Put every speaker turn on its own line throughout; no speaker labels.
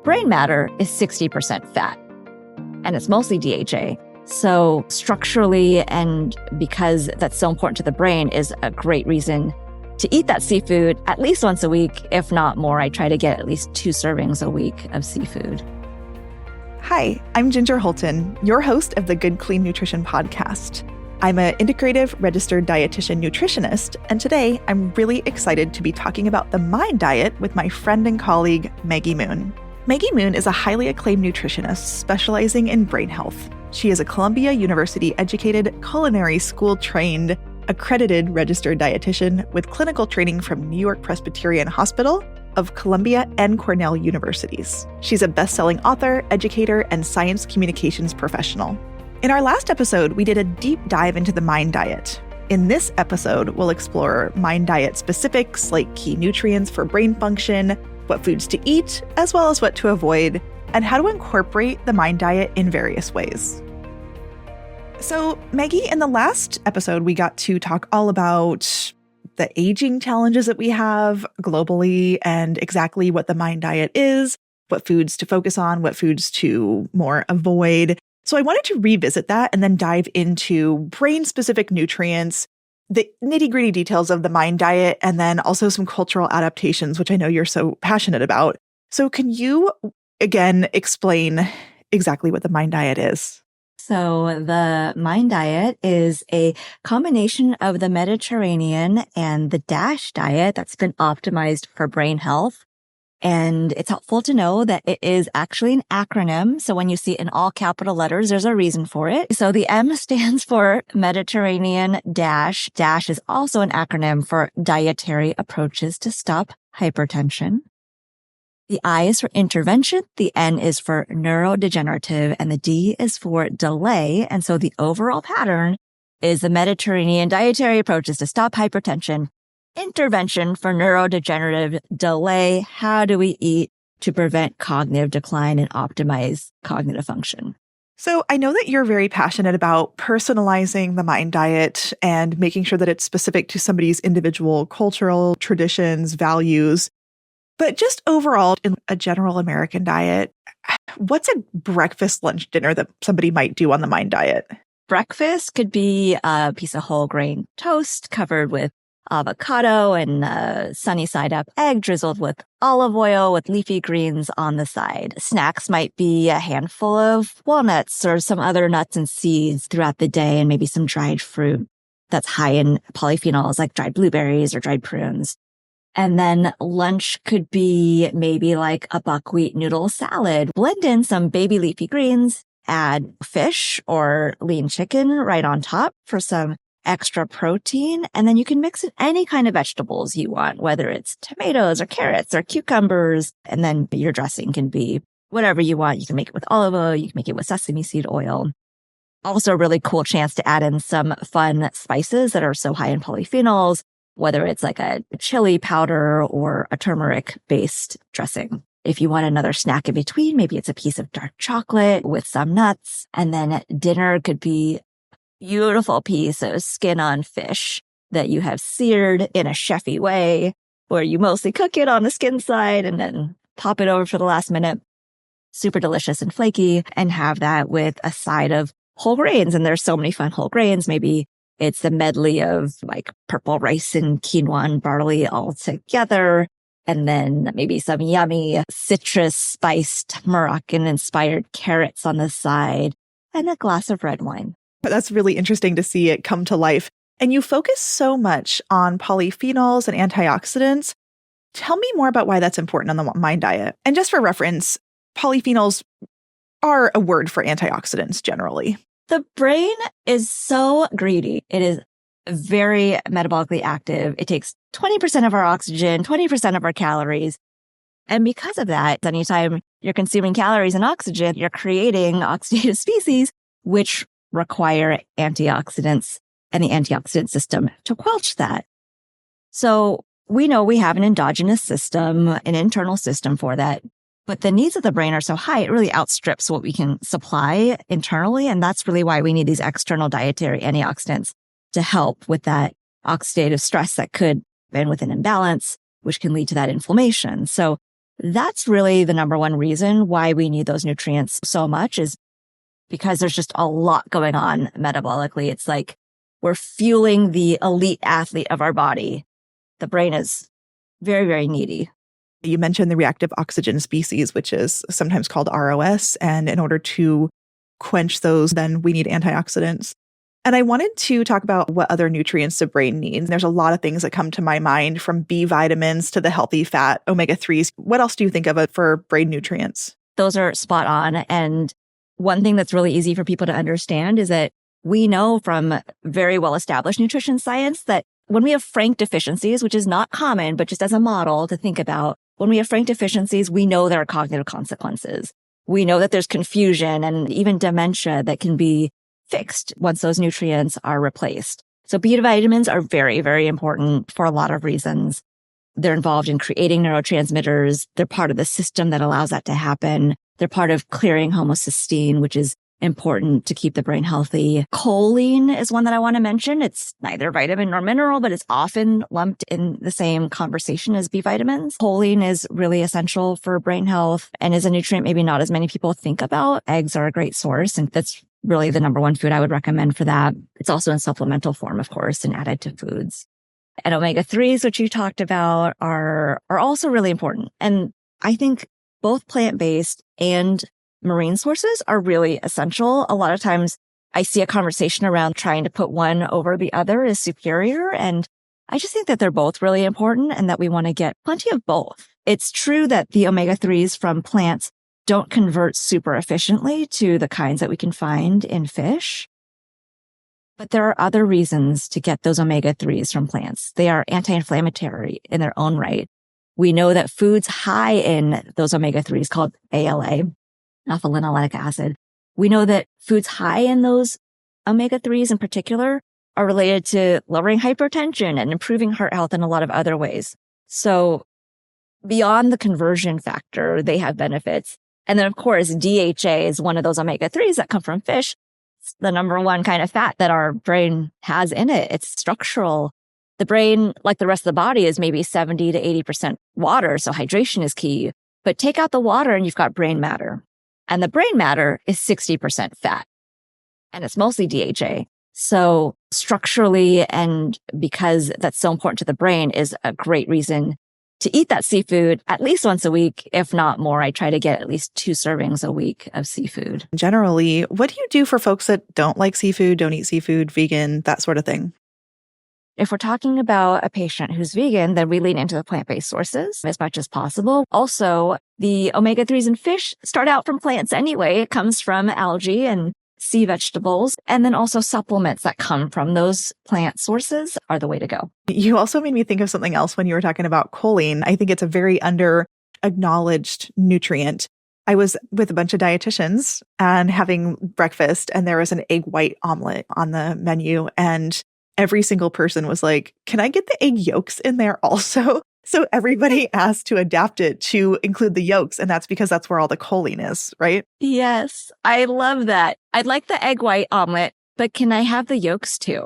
brain matter is 60% fat, and it's mostly DHA. So structurally, and because that's so important to the brain, is a great reason to eat that seafood at least once a week, if not more. I try to get at least 2 servings a week of seafood.
Hi, I'm Ginger Hultin, your host of the Good Clean Nutrition podcast. I'm an integrative registered dietitian nutritionist, and today I'm really excited to be talking about the Mind Diet with my friend and colleague, Maggie Moon. Maggie Moon is a highly acclaimed nutritionist specializing in brain health. She is a Columbia University educated, culinary school trained, accredited registered dietitian with clinical training from New York Presbyterian Hospital, of Columbia and Cornell universities. She's a best-selling author, educator, and science communications professional. In our last episode, we did a deep dive into the Mind Diet. In this episode, we'll explore Mind Diet specifics like key nutrients for brain function, what foods to eat, as well as what to avoid, and how to incorporate the Mind Diet in various ways. So, Maggie, in the last episode, we got to talk all about the aging challenges that we have globally and exactly what the Mind Diet is, what foods to focus on, what foods to more avoid. So I wanted to revisit that and then dive into brain-specific nutrients, the nitty-gritty details of the Mind Diet, and then also some cultural adaptations, which I know you're so passionate about. So can you, again, explain exactly what the Mind Diet is?
So the Mind Diet is a combination of the Mediterranean and the DASH diet that's been optimized for brain health. And it's helpful to know that it is actually an acronym. So when you see it in all capital letters, there's a reason for it. So the M stands for Mediterranean DASH. DASH is also an acronym for Dietary Approaches to Stop Hypertension. The I is for intervention, the N is for neurodegenerative, and the D is for delay. And so the overall pattern is the Mediterranean dietary approaches to stop hypertension, intervention for neurodegenerative, delay, how do we eat to prevent cognitive decline and optimize cognitive function.
So I know that you're very passionate about personalizing the Mind Diet and making sure that it's specific to somebody's individual cultural traditions, values. But just overall, in a general American diet, what's a breakfast, lunch, dinner that somebody might do on the Mind Diet?
Breakfast could be a piece of whole grain toast covered with avocado and sunny side up egg drizzled with olive oil with leafy greens on the side. Snacks might be a handful of walnuts or some other nuts and seeds throughout the day, and maybe some dried fruit that's high in polyphenols like dried blueberries or dried prunes. And then lunch could be maybe like a buckwheat noodle salad. Blend in some baby leafy greens, add fish or lean chicken right on top for some extra protein. And then you can mix in any kind of vegetables you want, whether it's tomatoes or carrots or cucumbers. And then your dressing can be whatever you want. You can make it with olive oil. You can make it with sesame seed oil. Also a really cool chance to add in some fun spices that are so high in polyphenols, whether it's like a chili powder or a turmeric-based dressing. If you want another snack in between, maybe it's a piece of dark chocolate with some nuts. And then dinner could be a beautiful piece of skin-on fish that you have seared in a chefy way, where you mostly cook it on the skin side and then pop it over for the last minute. Super delicious and flaky, and have that with a side of whole grains. And there's so many fun whole grains. Maybe it's a medley of like purple rice and quinoa and barley all together. And then maybe some yummy citrus spiced Moroccan inspired carrots on the side and a glass of red wine.
That's really interesting to see it come to life. And you focus so much on polyphenols and antioxidants. Tell me more about why that's important on the Mind Diet. And just for reference, polyphenols are a word for antioxidants generally.
The brain is so greedy. It is very metabolically active. It takes 20% of our oxygen, 20% of our calories. And because of that, anytime you're consuming calories and oxygen, you're creating oxidative species, which require antioxidants and the antioxidant system to quench that. So we know we have an endogenous system, an internal system for that. But the needs of the brain are so high, it really outstrips what we can supply internally. And that's really why we need these external dietary antioxidants to help with that oxidative stress that could be with an imbalance, which can lead to that inflammation. So That's really the number one reason why we need those nutrients so much, is because there's just a lot going on metabolically. It's like we're fueling the elite athlete of our body. The brain is very, very needy.
You mentioned the reactive oxygen species, which is sometimes called ROS. And in order to quench those, then we need antioxidants. And I wanted to talk about what other nutrients the brain needs. There's a lot of things that come to my mind, from B vitamins to the healthy fat, omega-3s. What else do you think of it for brain nutrients?
Those are spot on. And one thing that's really easy for people to understand is that we know from very well-established nutrition science that when we have frank deficiencies, which is not common, but just as a model to think about, when we have frank deficiencies, we know there are cognitive consequences. We know that there's confusion and even dementia that can be fixed once those nutrients are replaced. So B vitamins are very, very important for a lot of reasons. They're involved in creating neurotransmitters. They're part of the system that allows that to happen. They're part of clearing homocysteine, which is important to keep the brain healthy. Choline is one that I want to mention. It's neither vitamin nor mineral, but it's often lumped in the same conversation as B vitamins. Choline is really essential for brain health and is a nutrient maybe not as many people think about. Eggs are a great source, and that's really the number one food I would recommend for that. It's also in supplemental form, of course, and added to foods. And omega-3s, which you talked about, are also really important. And I think both plant-based and marine sources are really essential. A lot of times I see a conversation around trying to put one over the other as superior. And I just think that they're both really important and that we want to get plenty of both. It's true that the omega-3s from plants don't convert super efficiently to the kinds that we can find in fish. But there are other reasons to get those omega-3s from plants. They are anti-inflammatory in their own right. We know that foods high in those omega-3s, called ALA, alpha linoleic acid, we know that foods high in those omega-3s in particular are related to lowering hypertension and improving heart health in a lot of other ways. So beyond the conversion factor, they have benefits. And then, of course, DHA is one of those omega-3s that come from fish. It's the number one kind of fat that our brain has in it. It's structural. The brain, like the rest of the body, is maybe 70 to 80% water. So hydration is key. But take out the water and you've got brain matter. And the brain matter is 60% fat. And it's mostly DHA. So structurally, and because that's so important to the brain, is a great reason to eat that seafood at least once a week, if not more. I try to get at least 2 servings a week of seafood.
Generally, what do you do for folks that don't like seafood, don't eat seafood, vegan, that sort of thing?
If we're talking about a patient who's vegan, then we lean into the plant-based sources as much as possible. Also, the omega-3s in fish start out from plants anyway. It comes from algae and sea vegetables. And then also supplements that come from those plant sources are the way to go.
You also made me think of something else when you were talking about choline. I think it's a very under-acknowledged nutrient. I was with a bunch of dietitians and having breakfast, and there was an egg white omelet on the menu. And every single person was like, can I get the egg yolks in there also? So everybody asked to adapt it to include the yolks. And that's because that's where all the choline is, right?
Yes, I love that. I'd like the egg white omelet, but can I have the yolks too?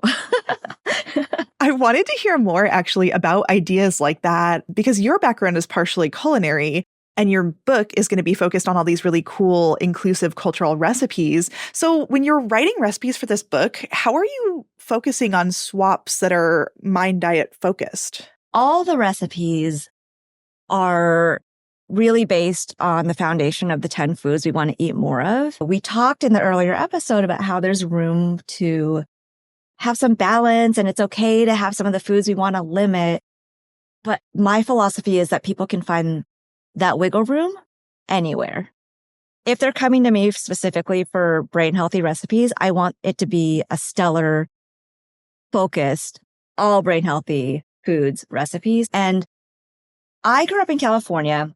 I wanted to hear more actually about ideas like that, because your background is partially culinary. And your book is going to be focused on all these really cool, inclusive cultural recipes. So when you're writing recipes for this book, how are you focusing on swaps that are mind diet focused?
All the recipes are really based on the foundation of the 10 foods we want to eat more of. We talked in the earlier episode about how there's room to have some balance, and it's okay to have some of the foods we want to limit. But my philosophy is that people can find that wiggle room anywhere. If they're coming to me specifically for brain healthy recipes, I want it to be a stellar, focused, all brain healthy foods recipes. And I grew up in California.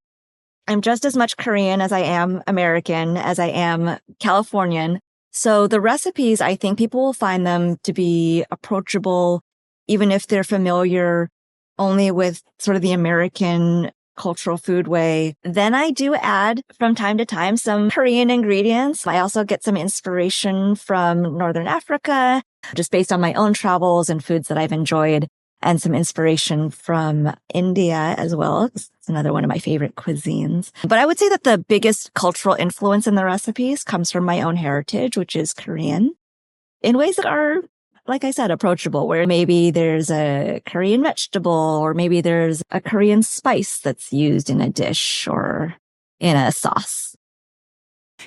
I'm just as much Korean as I am American, as I am Californian. So the recipes, I think people will find them to be approachable, even if they're familiar only with sort of the American cultural food way. Then I do add from time to time some Korean ingredients. I also get some inspiration from Northern Africa, just based on my own travels and foods that I've enjoyed. and some inspiration from India as well. It's another one of my favorite cuisines. But I would say that the biggest cultural influence in the recipes comes from my own heritage, which is Korean, in ways that are, like I said, approachable, where maybe there's a Korean vegetable or maybe there's a Korean spice that's used in a dish or in a sauce.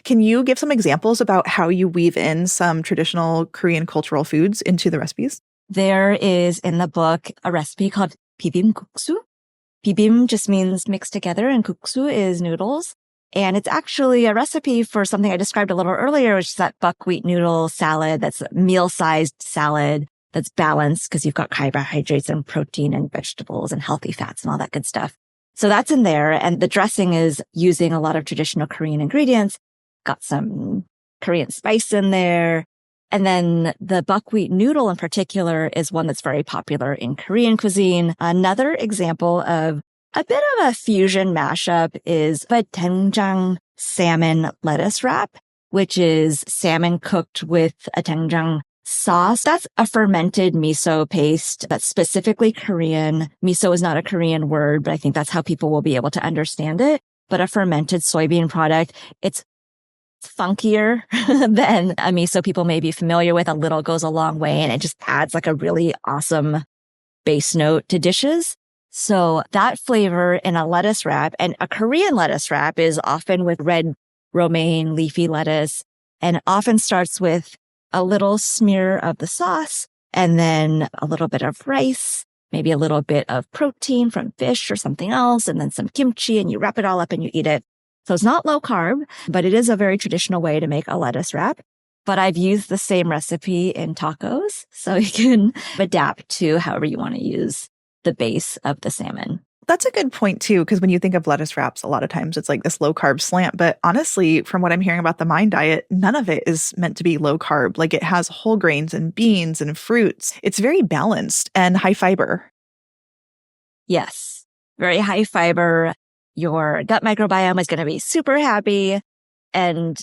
Can you give some examples about how you weave in some traditional Korean cultural foods into the recipes?
There is in the book a recipe called bibimguksu. Bibim just means mixed together and guksu is noodles. And it's actually a recipe for something I described a little earlier, which is that buckwheat noodle salad. That's a meal-sized salad that's balanced because you've got carbohydrates and protein and vegetables and healthy fats and all that good stuff. So that's in there. And the dressing is using a lot of traditional Korean ingredients. Got some Korean spice in there. And then the buckwheat noodle in particular is one that's very popular in Korean cuisine. Another example of a bit of a fusion mashup is the doenjang salmon lettuce wrap, which is salmon cooked with a doenjang sauce. That's a fermented miso paste that's specifically Korean. Miso is not a Korean word, but I think that's how people will be able to understand it. But a fermented soybean product. It's funkier than a miso people may be familiar with. A little goes a long way, and it just adds like a really awesome base note to dishes. So that flavor in a lettuce wrap, and a Korean lettuce wrap is often with red romaine leafy lettuce, and often starts with a little smear of the sauce and then a little bit of rice, maybe a little bit of protein from fish or something else, and then some kimchi, and you wrap it all up and you eat it. So it's not low carb, but it is a very traditional way to make a lettuce wrap. But I've used the same recipe in tacos, so you can adapt to however you want to use the base of the salmon.
That's a good point too, because when you think of lettuce wraps, a lot of times it's like this low carb slant. But honestly, from what I'm hearing about the Mind diet, none of it is meant to be low carb. Like it has whole grains and beans and fruits. It's very balanced and high fiber.
Yes, very high fiber. Your gut microbiome is going to be super happy, and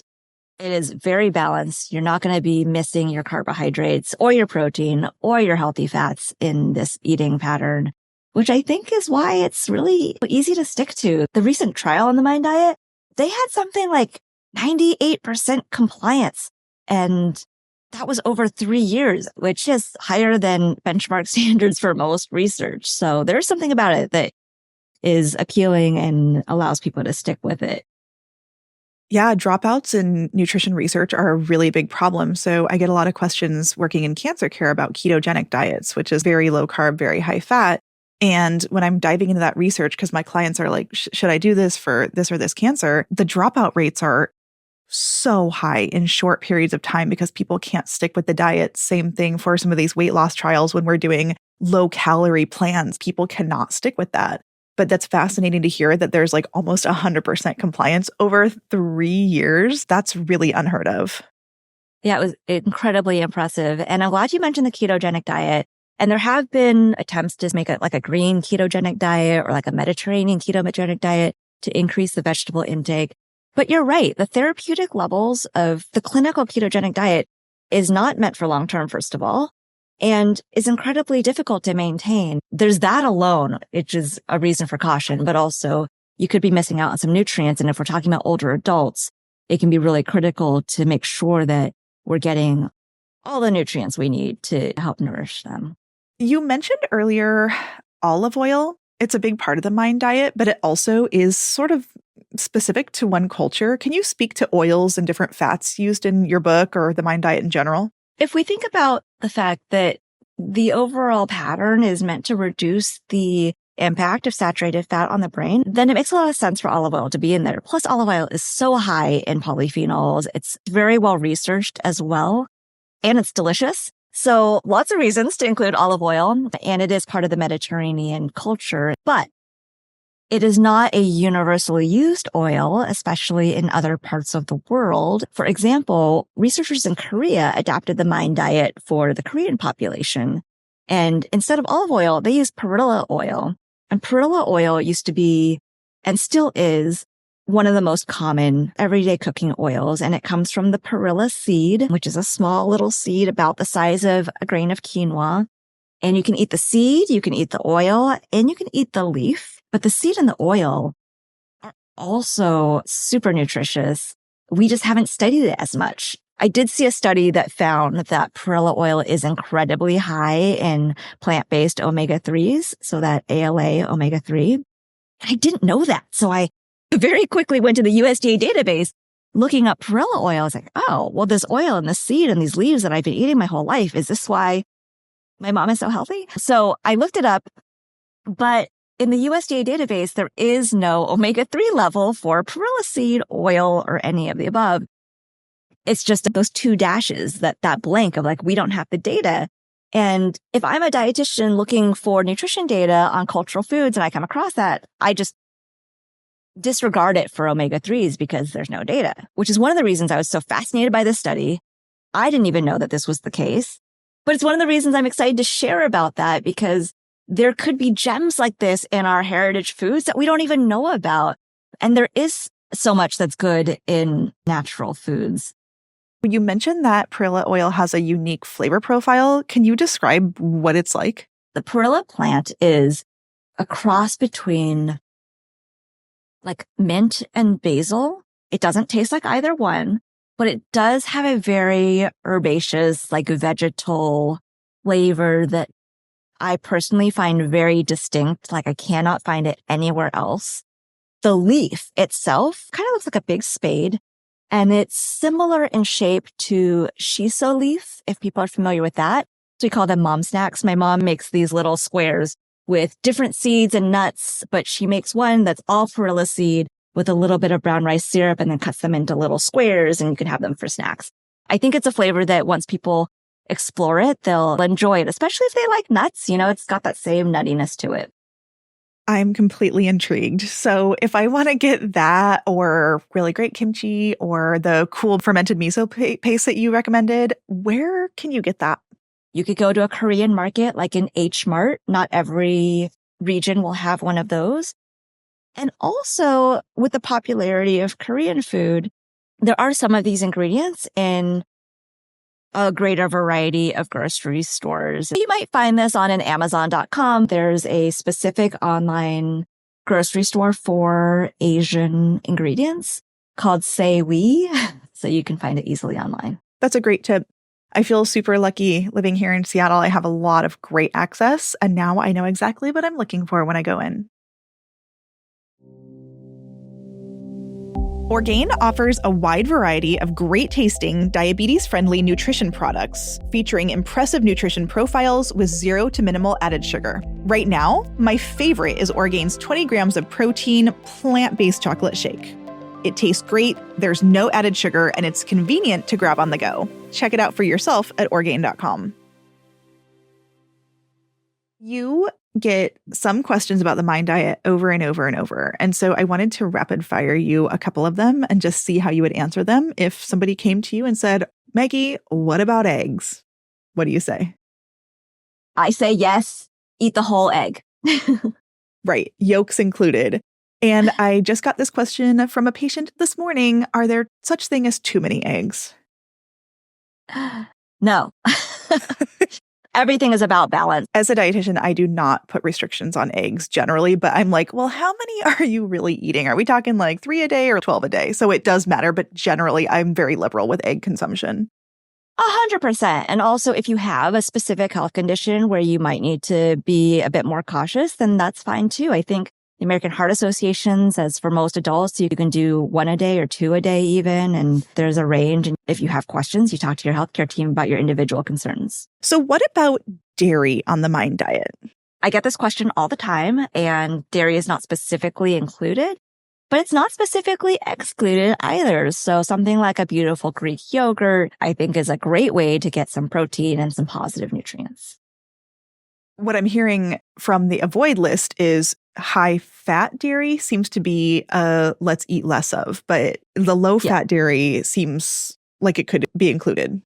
it is very balanced. You're not going to be missing your carbohydrates or your protein or your healthy fats in this eating pattern, which I think is why it's really easy to stick to. The recent trial on the Mind diet, they had something like 98% compliance, and that was over 3 years, which is higher than benchmark standards for most research. So there's something about it that is appealing and allows people to stick with it.
Yeah, dropouts in nutrition research are a really big problem. So I get a lot of questions working in cancer care about ketogenic diets, which is very low carb, very high fat. And when I'm diving into that research, because my clients are like, should I do this for this or this cancer? The dropout rates are so high in short periods of time because people can't stick with the diet. Same thing for some of these weight loss trials when we're doing low calorie plans. People cannot stick with that. But that's fascinating to hear that there's like almost 100% compliance over 3 years. That's really unheard of.
Yeah, it was incredibly impressive. And I'm glad you mentioned the ketogenic diet. And there have been attempts to make it like a green ketogenic diet or like a Mediterranean ketogenic diet to increase the vegetable intake. But you're right. The therapeutic levels of the clinical ketogenic diet is not meant for long-term, first of all, and is incredibly difficult to maintain. There's that alone, which is a reason for caution, but also you could be missing out on some nutrients. And if we're talking about older adults, it can be really critical to make sure that we're getting all the nutrients we need to help nourish them.
You mentioned earlier olive oil. It's a big part of the Mind diet, but it also is sort of specific to one culture. Can you speak to oils and different fats used in your book or the Mind diet in general?
If we think about the fact that the overall pattern is meant to reduce the impact of saturated fat on the brain, then it makes a lot of sense for olive oil to be in there. Plus, olive oil is so high in polyphenols. It's very well researched as well, and it's delicious. So lots of reasons to include olive oil, and it is part of the Mediterranean culture, but it is not a universally used oil, especially in other parts of the world. For example, researchers in Korea adapted the Mind diet for the Korean population. And instead of olive oil, they used perilla oil. And perilla oil used to be, and still is, one of the most common everyday cooking oils. And it comes from the perilla seed, which is a small little seed about the size of a grain of quinoa. And you can eat the seed, you can eat the oil, and you can eat the leaf. But the seed and the oil are also super nutritious. We just haven't studied it as much. I did see a study that found that perilla oil is incredibly high in plant-based omega-3s, so that ALA omega-3. I didn't know that. So I very quickly went to the USDA database looking up perilla oil. I was like, oh, well, this oil and this seed and these leaves that I've been eating my whole life, is this why my mom is so healthy? So I looked it up, but in the USDA database, there is no omega-3 level for perilla seed, oil, or any of the above. It's just those two dashes, that blank of like, we don't have the data. And if I'm a dietitian looking for nutrition data on cultural foods and I come across that, I just disregard it for omega-3s because there's no data, which is one of the reasons I was so fascinated by this study. I didn't even know that this was the case, but it's one of the reasons I'm excited to share about that, because there could be gems like this in our heritage foods that we don't even know about. And there is so much that's good in natural foods.
You mentioned that perilla oil has a unique flavor profile. Can you describe what it's like?
The perilla plant is a cross between like mint and basil. It doesn't taste like either one, but it does have a very herbaceous, like vegetal flavor that I personally find very distinct. Like I cannot find it anywhere else. The leaf itself kind of looks like a big spade. And it's similar in shape to shiso leaf, if people are familiar with that. So we call them mom snacks. My mom makes these little squares with different seeds and nuts, but she makes one that's all perilla seed with a little bit of brown rice syrup and then cuts them into little squares, and you can have them for snacks. I think it's a flavor that once people explore it, they'll enjoy it, especially if they like nuts. You know, it's got that same nuttiness to it.
I'm completely intrigued. So if I want to get that or really great kimchi or the cool fermented miso paste that you recommended, where can you get that?
You could go to a Korean market like an H Mart. Not every region will have one of those. And also with the popularity of Korean food, there are some of these ingredients in a greater variety of grocery stores. You might find this on an Amazon.com. There's a specific online grocery store for Asian ingredients called Seiwi, so you can find it easily online.
That's a great tip. I feel super lucky living here in Seattle. I have a lot of great access, and now I know exactly what I'm looking for when I go in. Orgain offers a wide variety of great-tasting, diabetes-friendly nutrition products featuring impressive nutrition profiles with 0 to minimal added sugar. Right now, my favorite is Orgain's 20 grams of protein plant-based chocolate shake. It tastes great, there's no added sugar, and it's convenient to grab on the go. Check it out for yourself at Orgain.com. You get some questions about the MIND diet over and over and over. And so I wanted to rapid fire you a couple of them and just see how you would answer them. If somebody came to you and said, Maggie, what about eggs? What do you say?
I say yes, eat the whole egg.
Right, yolks included. And I just got this question from a patient this morning. Are there such thing as too many eggs?
No. Everything is about balance.
As a dietitian, I do not put restrictions on eggs generally, but I'm like, well, how many are you really eating? Are we talking like 3 a day or 12 a day? So it does matter, but generally I'm very liberal with egg consumption.
100%. And also if you have a specific health condition where you might need to be a bit more cautious, then that's fine too. I think the American Heart Association says for most adults, you can do 1 a day or 2 a day even. And there's a range. And if you have questions, you talk to your healthcare team about your individual concerns.
So what about dairy on the MIND diet?
I get this question all the time, and dairy is not specifically included, but it's not specifically excluded either. So something like a beautiful Greek yogurt, I think, is a great way to get some protein and some positive nutrients.
What I'm hearing from the avoid list is high fat dairy seems to be let's eat less of, but the low fat dairy seems like it could be included.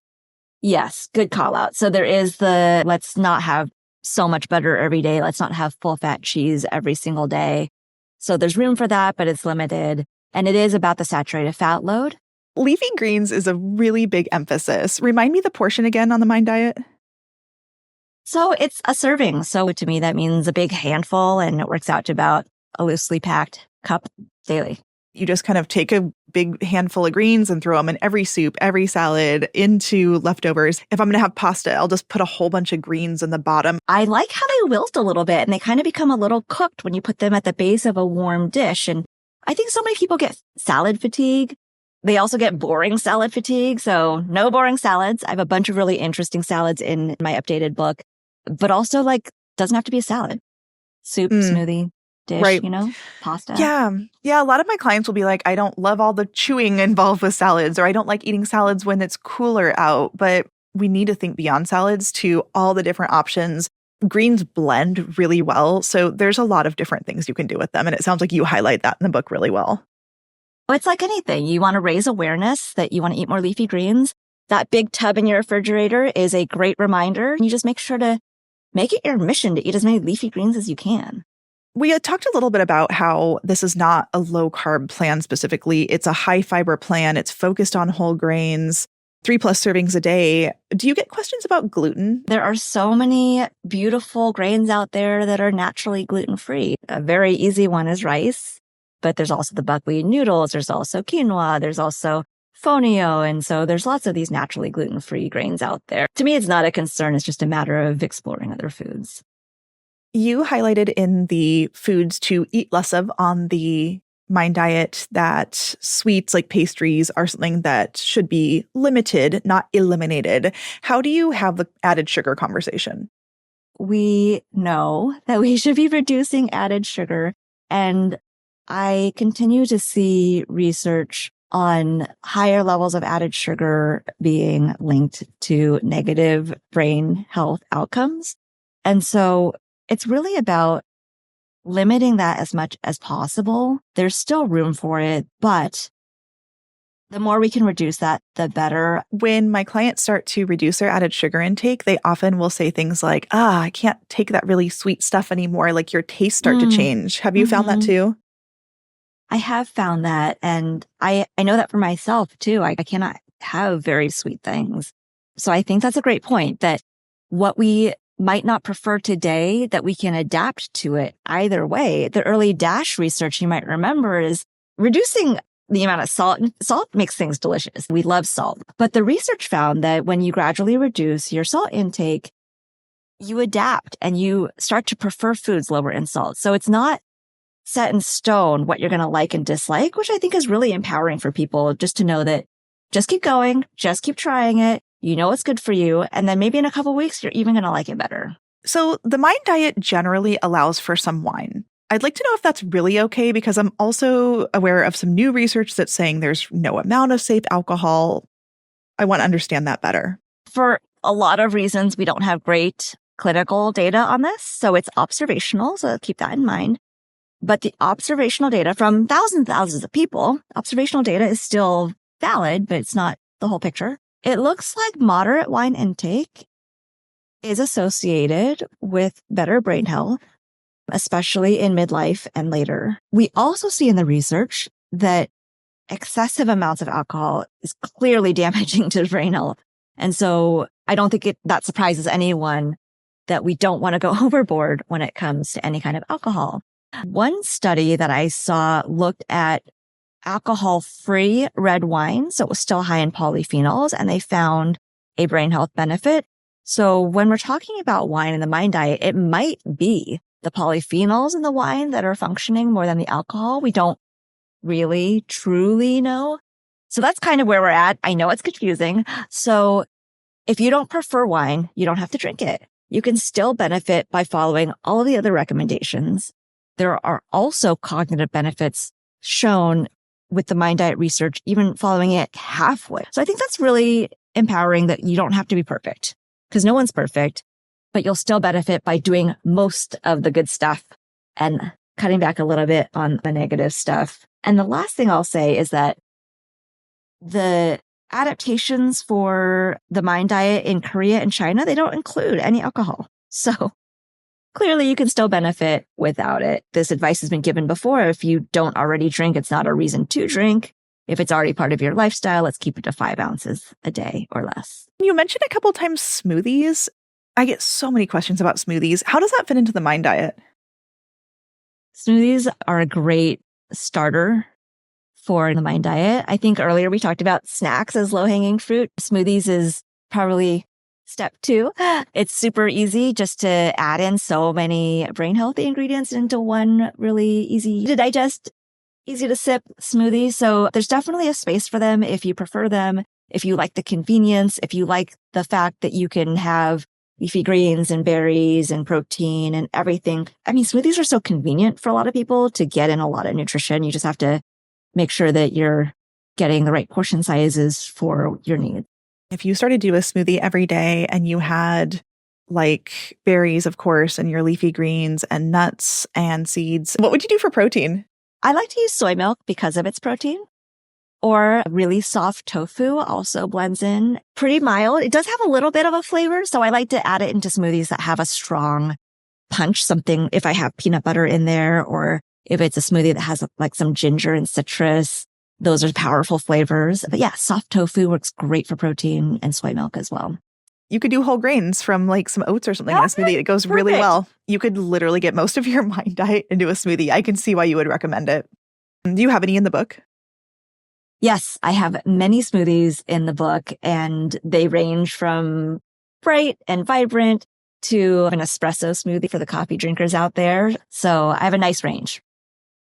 Yes, good call out. So there is the let's not have so much butter every day. Let's not have full fat cheese every single day. So there's room for that, but it's limited. And it is about the saturated fat load.
Leafy greens is a really big emphasis. Remind me the portion again on the MIND diet.
So it's a serving. So to me, that means a big handful, and it works out to about a loosely packed cup daily.
You just kind of take a big handful of greens and throw them in every soup, every salad, into leftovers. If I'm going to have pasta, I'll just put a whole bunch of greens in the bottom.
I like how they wilt a little bit and they kind of become a little cooked when you put them at the base of a warm dish. And I think so many people get salad fatigue. They also get boring salad fatigue. So no boring salads. I have a bunch of really interesting salads in my updated book, but also doesn't have to be a salad. Soup, smoothie. Dish,
right.
Pasta.
Yeah. A lot of my clients will be like, I don't love all the chewing involved with salads, or I don't like eating salads when it's cooler out. But we need to think beyond salads to all the different options. Greens blend really well. So there's a lot of different things you can do with them. And it sounds like you highlight that in the book really well.
Well, it's like anything. You want to raise awareness that you want to eat more leafy greens. That big tub in your refrigerator is a great reminder. You just make sure to make it your mission to eat as many leafy greens as you can.
We had talked a little bit about how this is not a low carb plan specifically. It's a high fiber plan. It's focused on whole grains, 3+ servings a day. Do you get questions about gluten?
There are so many beautiful grains out there that are naturally gluten-free. A very easy one is rice, but there's also the buckwheat noodles. There's also quinoa. There's also fonio. And so there's lots of these naturally gluten-free grains out there. To me, it's not a concern. It's just a matter of exploring other foods.
You highlighted in the foods to eat less of on the Mind Diet that sweets like pastries are something that should be limited, not eliminated. How do you have the added sugar conversation?
We know that we should be reducing added sugar, and I continue to see research on higher levels of added sugar being linked to negative brain health outcomes. And so it's really about limiting that as much as possible. There's still room for it, but the more we can reduce that, the better.
When my clients start to reduce their added sugar intake, they often will say things like, I can't take that really sweet stuff anymore. Like your tastes start to change. Have you found that too?
I have found that. And I know that for myself too. I cannot have very sweet things. So I think that's a great point, that what we might not prefer today, that we can adapt to it either way. The early DASH research you might remember is reducing the amount of salt. Salt makes things delicious. We love salt. But the research found that when you gradually reduce your salt intake, you adapt and you start to prefer foods lower in salt. So it's not set in stone what you're going to like and dislike, which I think is really empowering for people, just to know that just keep going, just keep trying it. You know it's good for you. And then maybe in a couple of weeks, you're even going to like it better.
So the Mind Diet generally allows for some wine. I'd like to know if that's really okay, because I'm also aware of some new research that's saying there's no amount of safe alcohol. I want to understand that better.
For a lot of reasons, we don't have great clinical data on this. So it's observational. So keep that in mind. But the observational data from thousands and thousands of people, observational data is still valid, but it's not the whole picture. It looks like moderate wine intake is associated with better brain health, especially in midlife and later. We also see in the research that excessive amounts of alcohol is clearly damaging to brain health. And so I don't think that surprises anyone that we don't want to go overboard when it comes to any kind of alcohol. One study that I saw looked at alcohol-free red wine, so it was still high in polyphenols, and they found a brain health benefit. So when we're talking about wine in the Mind Diet, it might be the polyphenols in the wine that are functioning more than the alcohol. We don't really truly know. So that's kind of where we're at. I know it's confusing. So if you don't prefer wine, you don't have to drink it. You can still benefit by following all of the other recommendations. There are also cognitive benefits shown with the Mind Diet research, even following it halfway. So I think that's really empowering, that you don't have to be perfect, because no one's perfect, but you'll still benefit by doing most of the good stuff and cutting back a little bit on the negative stuff. And the last thing I'll say is that the adaptations for the Mind Diet in Korea and China, they don't include any alcohol. So clearly, you can still benefit without it. This advice has been given before. If you don't already drink, it's not a reason to drink. If it's already part of your lifestyle, let's keep it to 5 ounces a day or less.
You mentioned a couple times smoothies. I get so many questions about smoothies. How does that fit into the Mind diet?
Smoothies are a great starter for the Mind diet. I think earlier we talked about snacks as low-hanging fruit. Smoothies is probably step 2. It's super easy just to add in so many brain healthy ingredients into one really easy to digest, easy to sip smoothie. So there's definitely a space for them if you prefer them, if you like the convenience, if you like the fact that you can have leafy greens and berries and protein and everything. I mean, smoothies are so convenient for a lot of people to get in a lot of nutrition. You just have to make sure that you're getting the right portion sizes for your needs.
If you started to do a smoothie every day and you had like berries, of course, and your leafy greens and nuts and seeds, what would you do for protein?
I like to use soy milk because of its protein, or really soft tofu also blends in pretty mild. It does have a little bit of a flavor, so I like to add it into smoothies that have a strong punch, something if I have peanut butter in there, or if it's a smoothie that has like some ginger and citrus. Those are powerful flavors. But yeah, soft tofu works great for protein, and soy milk as well.
You could do whole grains from like some oats or something in a smoothie. It goes really well. You could literally get most of your Mind diet into a smoothie. I can see why you would recommend it. Do you have any in the book?
Yes, I have many smoothies in the book, and they range from bright and vibrant to an espresso smoothie for the coffee drinkers out there. So I have a nice range.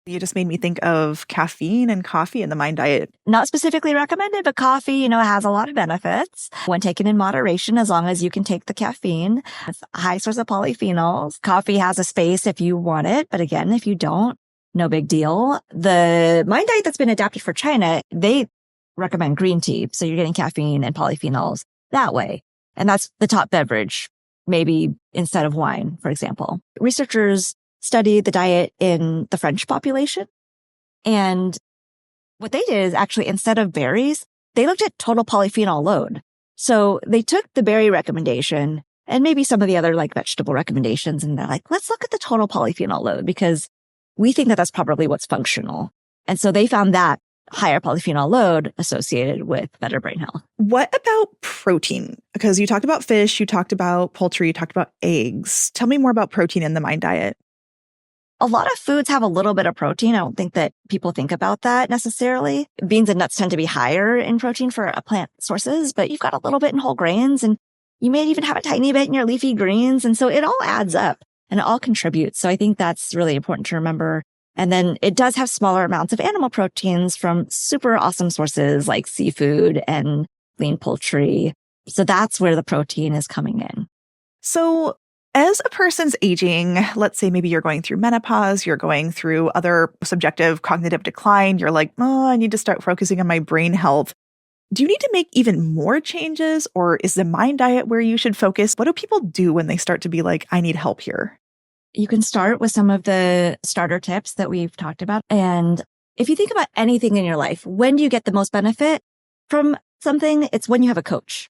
You just made me think of caffeine and coffee in the Mind diet.
Not specifically recommended, but coffee, has a lot of benefits when taken in moderation, as long as you can take the caffeine. It's a high source of polyphenols. Coffee has a space if you want it, but again, if you don't, no big deal. The Mind diet that's been adapted for China, they recommend green tea. So you're getting caffeine and polyphenols that way. And that's the top beverage, maybe instead of wine, for example. Researchers studied the diet in the French population. And what they did is actually, instead of berries, they looked at total polyphenol load. So they took the berry recommendation and maybe some of the other like vegetable recommendations, and they're like, let's look at the total polyphenol load because we think that that's probably what's functional. And so they found that higher polyphenol load associated with better brain health.
What about protein? Because you talked about fish, you talked about poultry, you talked about eggs. Tell me more about protein in the Mind diet.
A lot of foods have a little bit of protein. I don't think that people think about that necessarily. Beans and nuts tend to be higher in protein for plant sources, but you've got a little bit in whole grains, and you may even have a tiny bit in your leafy greens. And so it all adds up and it all contributes. So I think that's really important to remember. And then it does have smaller amounts of animal proteins from super awesome sources like seafood and lean poultry. So that's where the protein is coming in.
So as a person's aging, let's say maybe you're going through menopause, you're going through other subjective cognitive decline, you're like, oh, I need to start focusing on my brain health. Do you need to make even more changes, or is the Mind diet where you should focus? What do people do when they start to be like, I need help here?
You can start with some of the starter tips that we've talked about. And if you think about anything in your life, when do you get the most benefit from something? It's when you have a coach,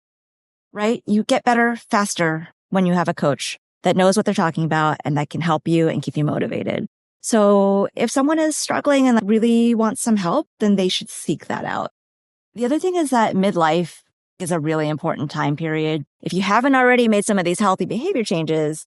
right? You get better faster when you have a coach that knows what they're talking about and that can help you and keep you motivated. So if someone is struggling and really wants some help, then they should seek that out. The other thing is that midlife is a really important time period. If you haven't already made some of these healthy behavior changes,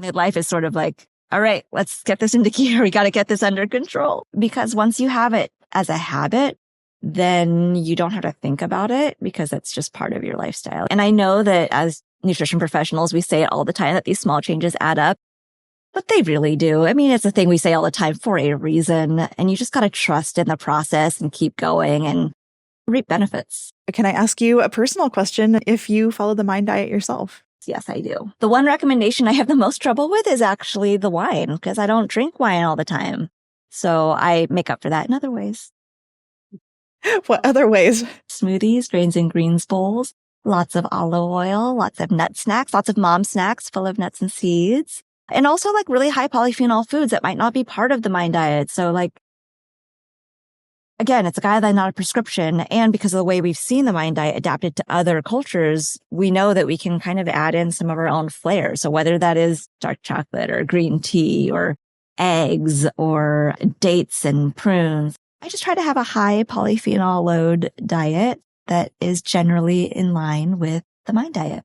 midlife is sort of like, all right, let's get this into gear. We got to get this under control. Because once you have it as a habit, then you don't have to think about it because it's just part of your lifestyle. And I know that as nutrition professionals, we say it all the time that these small changes add up, but they really do. I mean, it's a thing we say all the time for a reason, and you just got to trust in the process and keep going and reap benefits.
Can I ask you a personal question if you follow the Mind diet yourself?
Yes, I do. The one recommendation I have the most trouble with is actually the wine, because I don't drink wine all the time. So I make up for that in other ways.
What other ways?
Smoothies, grains and greens bowls, lots of olive oil, lots of nut snacks, lots of mom snacks full of nuts and seeds, and also like really high polyphenol foods that might not be part of the Mind diet. So like, again, it's a guideline, not a prescription. And because of the way we've seen the Mind diet adapted to other cultures, we know that we can kind of add in some of our own flair. So whether that is dark chocolate or green tea or eggs or dates and prunes, I just try to have a high polyphenol load diet that is generally in line with the Mind diet.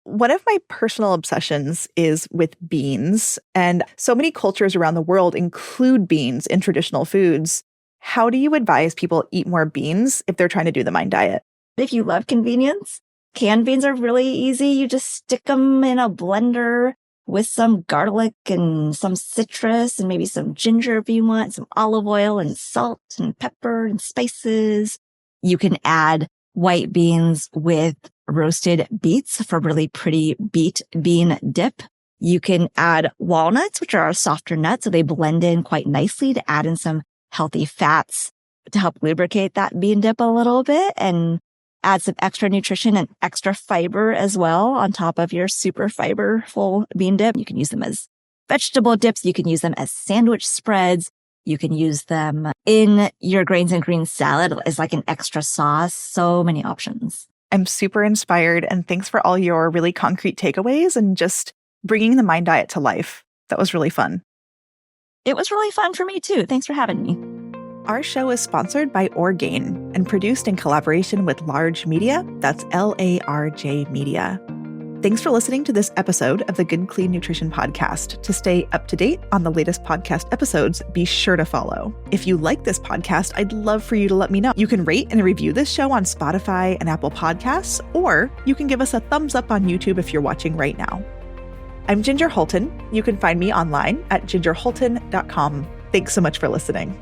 One of my personal obsessions is with beans, and so many cultures around the world include beans in traditional foods. How do you advise people eat more beans if they're trying to do the MIND diet?
If you love convenience, canned beans are really easy. You just stick them in a blender with some garlic and some citrus and maybe some ginger if you want, some olive oil and salt and pepper and spices. You can add white beans with roasted beets for really pretty beet bean dip. You can add walnuts, which are a softer nut, so they blend in quite nicely to add in some healthy fats to help lubricate that bean dip a little bit and add some extra nutrition and extra fiber as well on top of your super fiberful bean dip. You can use them as vegetable dips. You can use them as sandwich spreads. You can use them in your grains and greens salad as like an extra sauce. So many options.
I'm super inspired, and thanks for all your really concrete takeaways and just bringing the MIND diet to life. That was really fun.
It was really fun for me too. Thanks for having me.
Our show is sponsored by Orgain and produced in collaboration with Large Media. That's LARJ Media. Thanks for listening to this episode of the Good Clean Nutrition Podcast. To stay up to date on the latest podcast episodes, be sure to follow. If you like this podcast, I'd love for you to let me know. You can rate and review this show on Spotify and Apple Podcasts, or you can give us a thumbs up on YouTube if you're watching right now. I'm Ginger Hultin. You can find me online at gingerhultin.com. Thanks so much for listening.